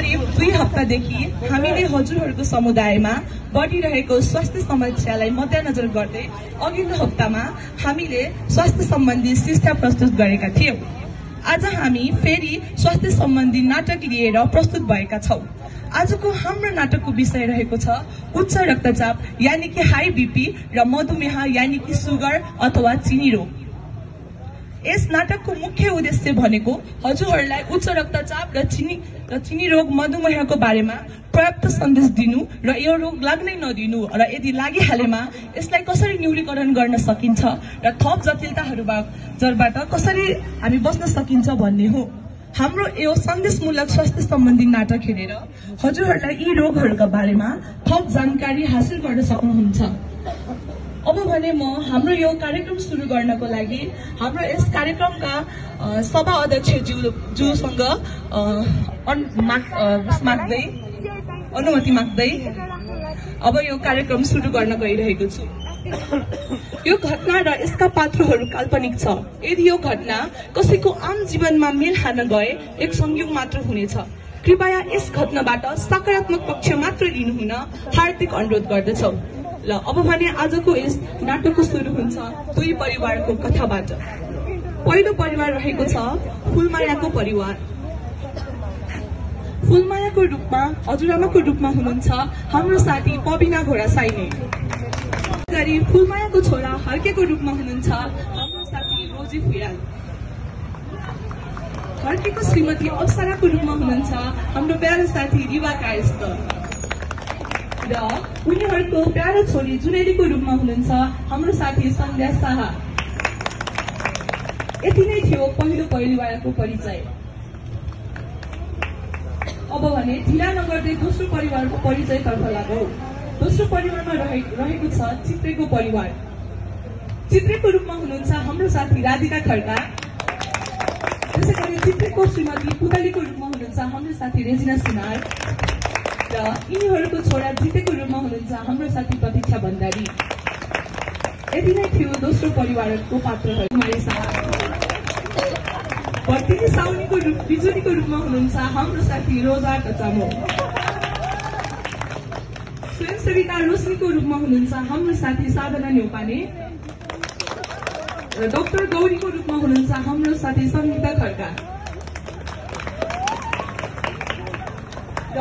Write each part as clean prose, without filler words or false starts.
करिब 2 हप्तादेखि हामीले हजुरहरूको समुदायमा बढिरहेको स्वास्थ्य समस्यालाई मध्यनजर गर्दै अघिल्लो हप्तामा हामीले स्वास्थ्य सम्बन्धी शिक्षा प्रस्तुत गरेका थियौं। आज हामी फेरि स्वास्थ्य सम्बन्धी नाटक लिएर प्रस्तुत भएका छौं। आजको हाम्रो नाटकको विषय रहेको छ उच्च रक्तचाप यानि कि हाई बीपी र मधुमेह यानि कि सुगर अथवा चिनी रोग। यस नाटकको मुख्य उद्देश्य भनेको हजुरहरूलाई उच्च रक्तचाप र चिनी रोग मधुमेहको बारेमा पर्याप्त सन्देश दिनु र यो रोग लाग्नै नदिनु र यदि लागिहालेमा यसलाई कसरी न्यूनीकरण गर्न सकिन्छ र थप जटिलताहरूबाट कसरी हामी बच्न सकिन्छ भन्ने हो। हाम्रो यो सन्देशमूलक स्वास्थ्य सम्बन्धी नाटक हेरेर हजुरहरूलाई यी रोगहरूका बारेमा थप जानकारी हासिल गर्न सक्नुहुन्छ। अब भने म हाम्रो यो कार्यक्रम सुरु गर्नको लागि हाम्रो यस कार्यक्रमका सभा अध्यक्ष ज्यूसँग अनुमति माग्दै अब यो कार्यक्रम सुरु गर्न गइरहेको छु। यो घटना र यसका पात्रहरू काल्पनिक छ। यदि यो घटना कसैको आम जीवनमा मेल खान गए एक संयोग मात्र हुनेछ। कृपया यस घटनाबाट सकारात्मक पक्ष मात्र लिनुहुन हार्दिक अनुरोध गर्दछौ। ल अब भने आजको यस नाटकको सुरु हुन्छ 2 परिवारको कथाबाट। पहिलो परिवार रहेको छ फुलमायाको परिवार। फुलमायाको रूपमा हजुरआमाको रूपमा हुनुहुन्छ हाम्रो साथी पबिना घोडासाइने। गरी फुलमायाको छोरा हर्केको रूपमा हुनुहुन्छ हाम्रो साथी रोजी फुयाल। हर्केको श्रीमती अप्सराको रूपमा हुनुहुन्छ हाम्रो प्यारो साथी रिवा कायस्थ र उनीहरूको प्यारो छोरी जुनेलीको रूपमा हुनुहुन्छ हाम्रो साथी सन्ध्या शाह। यति नै थियो पहिलो परिवारको परिचय। अब भने ढिला नगर्दै दोस्रो परिवारको परिचयतर्फ लागौं। दोस्रो परिवारमा रहेको छ चित्रेको परिवार। चित्रेको रूपमा हुनुहुन्छ हाम्रो साथी राधिका खड्का। त्यसैगरी चित्रेको श्रीमती पुतलीको रूपमा हुनुहुन्छ हाम्रो साथी रेजिना सुनार र यिनीहरूको छोरा जितेको रूपमा हुनुहुन्छ हाम्रो साथी प्रतीक्षा भण्डारी। यति नै थियो दोस्रो परिवारको पात्रहरू। भर्तिनी साउनीको बिजुलीको रूपमा हुनुहुन्छ हाम्रो साथी रोजा कचामो। स्वयंसेविका रोशनीको रूपमा हुनुहुन्छ हाम्रो साथी साधना न्यौपाने र डाक्टर गौरीको रूपमा हुनुहुन्छ हाम्रो साथी सङ्गीता खड्का र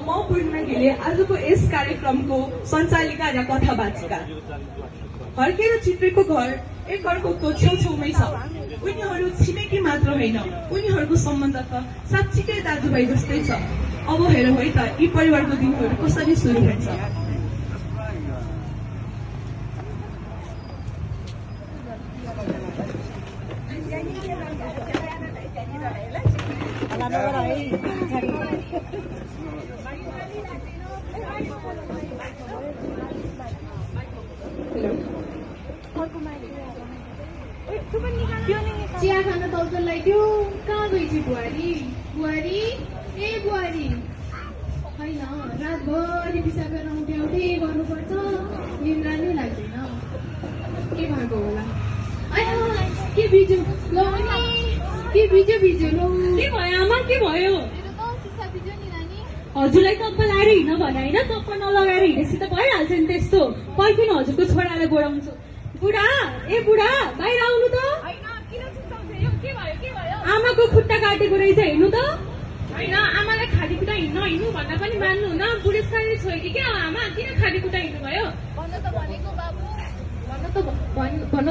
म पूर्णिमा गिले आजको यस कार्यक्रमको सञ्चालिका र कथावाचिका। हर्के र चित्रेको घर एक अर्कोको छेउछेउमै छ। उनीहरू छिमेकी मात्र होइन, उनीहरूको सम्बन्ध त साँच्चीकै दाजुभाइ जस्तै छ। अब हेरौँ है त यी परिवारको दिनहरू कसरी सुरु हुन्छ। चिया खान तौल लाग्यो। कहाँ गएछ बुहारी? बुहारी ए बुहारी होइन, रातभरि पिसाब गरेर उठ्याउँदै गर्नुपर्छ, निन्द्रा नै लाग्दैन। के भएको होला? के बिजो ल के बिजो ल के भयो आमा? के भयो? हजुरलाई कप्पा लगाएर हिँड्न भने होइन, कप्पा नलगाएर हिँडेपछि त भइहाल्छ नि त्यस्तो। पर्खिन हजुरको छोरालाई बोलाउँछु। बुढा ए बुढा बाहिर आउनु त। आमाको खुट्टा काटेको रहेछ, हेर्नु त। होइन आमालाई खाली खुट्टा हिँड्नु भन्दा पनि मान्नु न। बुढेसकालले छोरी क्या आमा, किन खाली खुट्टा हिँड्नु भयो? भन्न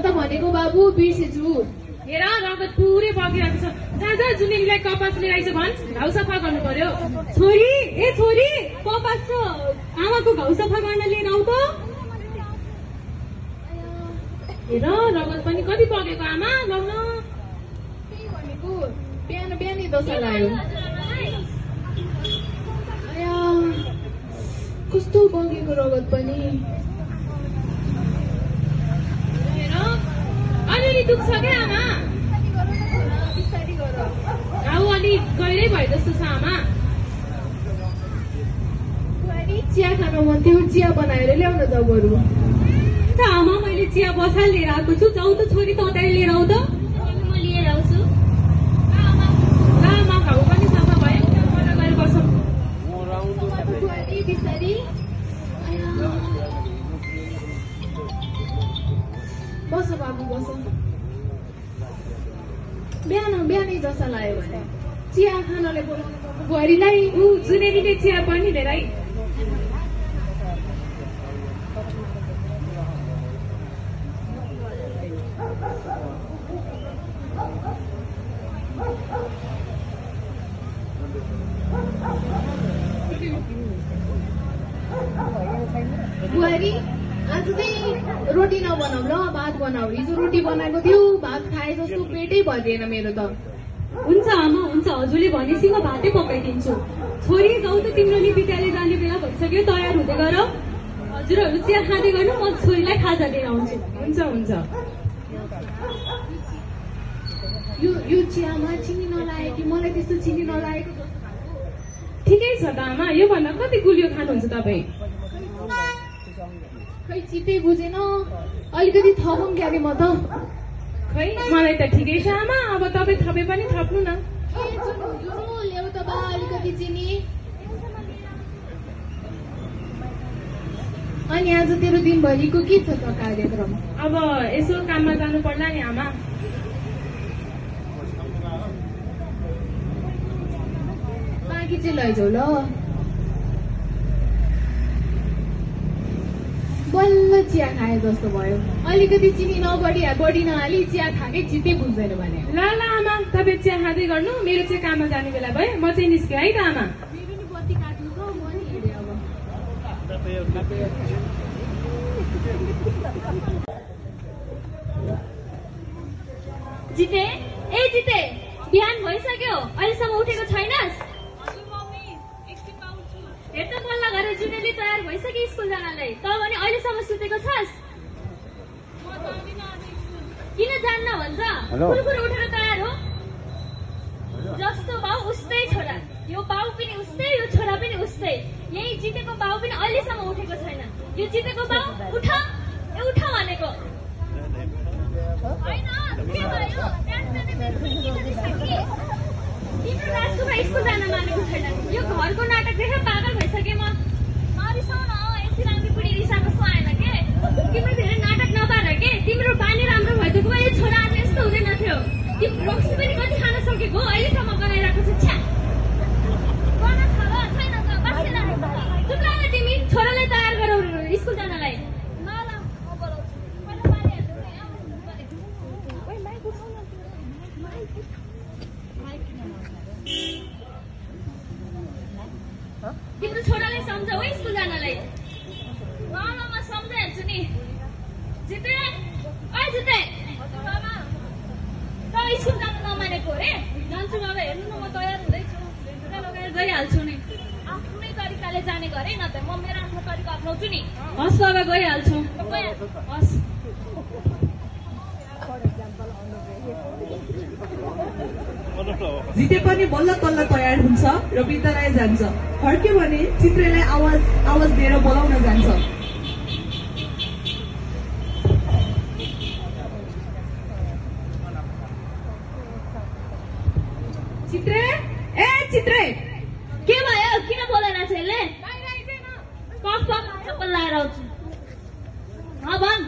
त भनेको बाबु, बिर्सेछु। हेर रगत पुरै बगिरहेको छ। जा जुनेलीलाई कपास लिएर आइज भन्, घाउ सफा गर्नु पर्यो। छोरी ए छोरी, कपास छ, आमाको घाउ सफा गर्न लिएर आऊ त। हेर रगत पनि कति बगेको आमा, लग्न बिहानै दशा लाग्यो। कस्तो बगेको रगत पनि। अलिअलि दुख्छ क्या आमा, घाउ अलि गहिरै भयो जस्तो छ आमा। चिया खान मन थियो, चिया बनाएर ल्याउन जाऊ बरु। आमा मैले चिया बसाल लिएर आएको छु, जाऊ त छोरी, तताई लिएर आऊ त। म लिएर आउँछु। आमा घाउ पनि सफा भयो, गएर बस्छ बिहानै जसा लाग्यो भने चिया खानले बोलाउनु बुहारीलाई। जुनेलीले चिया पनि धेरै बुहारी आज चाहिँ रोटी नबनाऊ ल, भात बनाऊ। हिजो रोटी बनाएको थियो, भात खाए जस्तो पेटै भरिएन मेरो त। हुन्छ आमा, हुन्छ। हजुरले भनेपछि म भातै पकाइदिन्छु। छोरी जाऊ त, तिम्रो नि विद्यालय जाने बेला भइसक्यो, तयार हुँदै गर। हजुरहरू चिया खाँदै गर्नु, म छोरीलाई खाजा लिएर आउँछु। हुन्छ हुन्छ। यो चियामा चिनी नलागे कि मलाई त्यस्तो चिनी नलागेको जस्तो भएको। ठिकै छ त आमा, योभन्दा कति गुलियो खानुहुन्छ तपाईँ? खै चितै बुझेन, अलिकति थपौँ क्यारे म त। खै मलाई त ठिकै छ आमा, अब तपाईँ थपे पनि थप्नु न। ल्याउ त बा अलिकति चिनी। अनि आज तेरो दिनभरिको के छ त कार्यक्रम? अब यसो काममा जानु पर्ला नि आमा। बाँकी चाहिँ लैजाऊ ल। बल्ल चिया खाए जस्तो भयो। अलिकति चिनी बढी नहाली चिया खाएकै चित्तै बुझ्दैन भने। ल ल आमा, तपाईँ चिया खाँदै गर्नु, मेरो चाहिँ काममा जाने बेला भयो, म चाहिँ निस्केँ है त आमा। मेरो नि बत्ती काट्नु छ, म नि हेरेँ अब। जिते, ए जिते, बिहान भइसक्यो, अहिलेसम्म उठेको छैनस्? हेर त बल्ल गरेर जुनेली तयार भइसक्यो स्कुल जानलाई, त भने अहिलेसम्म सुतेको छस्? किन जान्न भन्छ? फुलफुल उठेर तयार हो। जस्तो बाउ उस्तै छोरा, यो बाउ पनि उस्तै, यो छोरा पनि उस्तै। यही जितेको बाउ पनि अहिलेसम्म उठेको छैन। यो जितेको बाउ उठ, ए उठ भनेको होइन। के भयो? तिम्रो राजकुमार स्कुल जान मानेको छैन। यो घरको नाटक देखेर पागल भइसकेँ म। नरिसाउ न, यति राम्रो बुढी रिसाएको जस्तो आएन के? तिम्रो धेरै नाटक नपार के? तिम्रो बानी राम्रो भइदिएको भए यो छोरा आज यस्तो हुँदैन थियो। तिम्रो रक्सी पनि कति खान सकेको हो, अहिलेसम्म बनाइरहेको छ। छ्या गर्न छ र छैन त बासेर चुप लाग तिमी। छोरालाई तयार गरौ स्कुल जानलाई। ल ल म बोलाउँछु। पहिला पानी हाल्नु नि। तिम्रो छोरालाई सम्झाऊ है स्कुल जानलाई। ल ल म सम्झाइहाल्छु नि। जिते, ओ जिते, त स्कुल जानु नमानेको रे? जान्छु बाबा, हेर्नु न म तयार हुँदैछु, जुत्ता लगाएर गइहाल्छु नि। आफ्नै तरिकाले जाने गरे न त, म मेरो आफ्नो तरिका अप्नाउँछु नि। हस् बाबा, गइहाल्छु। हस्। जिते पनि बल्ल तल्ल तयार हुन्छ र विद्यालय जान्छ। फर्क्यो भने चित्रेलाई आवाज दिएर बोलाउन जान्छ। चित्रे, ए चित्रे, के भयो? किन बोलेन छैले? कफ कफ चप्पल लाएर आउँछु। भन्।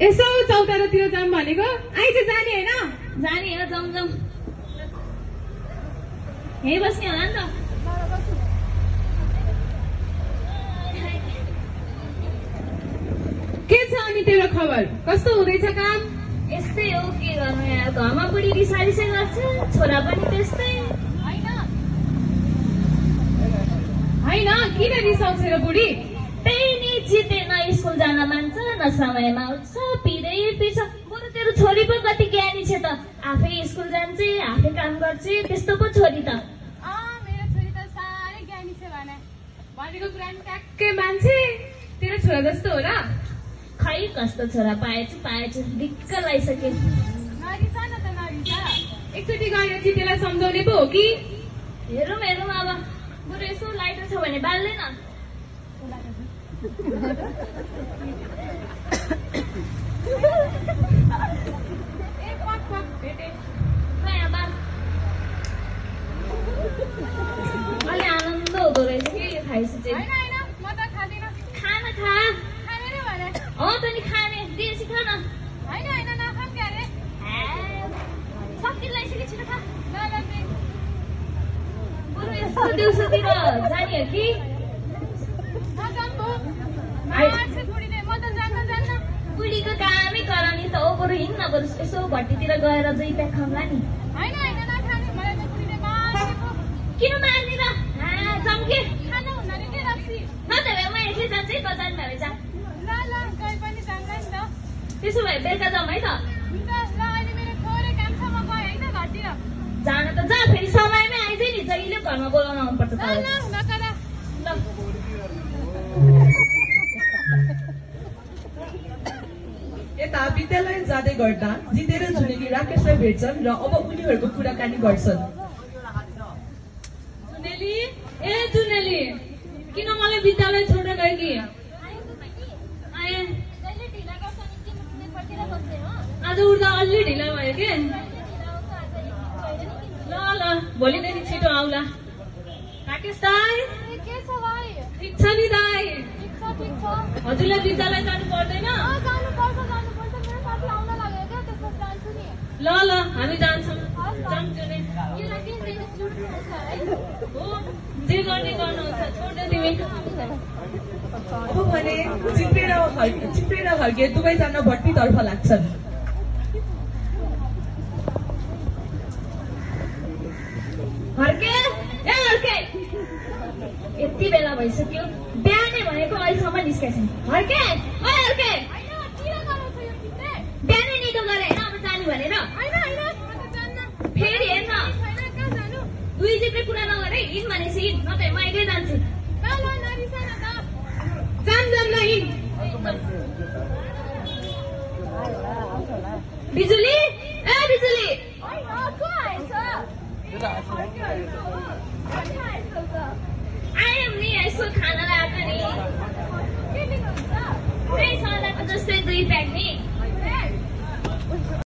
यसो चौतारातिर जाऊँ भनेको, आइज जाने होइन? जाने हो, जाउँ जाउँ। यहीँ बस्ने होला नि त। के छ अनि तेरो खबर? कस्तो हुँदैछ काम? यस्तै हो, के गर्नु यार। घरमा बुढी रिसारिसै गर्छ, छोरा पनि त्यस्तै। होइन, किन रिसाउँछ र बुढी? त्यही नि, जिते न स्कुल जान मान्छ, न समयमा उठ्छ, पिँदै पिर्छ। बरु तेरो छोरी पो कति ज्ञानी छ त, आफै स्कुल जान्छ, आफै काम गर्छ, त्यस्तो पो छोरी त। मेरो छोरी त साह्रै ज्ञानी छ भनेको कुरा नि ट्याक्कै मान्छे। तेरो छोरा जस्तो हो र? खै कस्तो छोरा पाएछु, दिक्क लगाइसक्यो। नरिसा न त, नरिसा। एकचोटि गएर चितेलाई सम्झाउने पो हो कि? हेरौँ अब, बरु यसो लाइटर छ भने बाल्दैन। अलि आनन्द हुँदो रहेछ कि यो खाइसु चाहिँ। खाना खा। त नि खाने, दिएपछि खा न। यस्तो दिउँसोतिर जाने हो कि बुढीको कामै गराउने त ओ बरु हिँड्न बरु यसो भट्टीतिर गएर दुई प्याक खाउँला नि किन मार्ने र जम्के न त भए म एक्लै जान्छु है बजार भएर जा त्यसो भए बेलुका जाउँ है त जान त जा फेरि समयमै आइज नि जहिले घरमा बोलाउन आउनुपर्छ यता विद्यालय जाँदै गर्दा जितेर जुनेली राकेशलाई भेट्छन् र अब उनीहरूको कुराकानी गर्छन्। जुनेली किन मलाई विद्यालय छोडेर गयो कि आज उठ्दा अलि ढिला भयो कि ल भोलिदेखि छिटो आउला। राकेश दाई ठिक छ नि दाई हजुरलाई विद्यालय जानु पर्दैन ल हामी जान्छौँ जे गर्ने गर्नुहुन्छ छोड्दै तिमी अब भने चिप्रेर हर्के दुवैजना भट्टीतर्फ लाग्छन्। यति बेला भइसक्यो बिहानै भनेको अहिलेसम्म निस्केछन् हर्के बिहानै निदो गरे होइन अब जाने भनेर फेरि हेर्न दुई जिप्रे कुरा नगरे हिँड भनेपछि हिँड न त म एक्लै जान्छु बिजुली बिजुली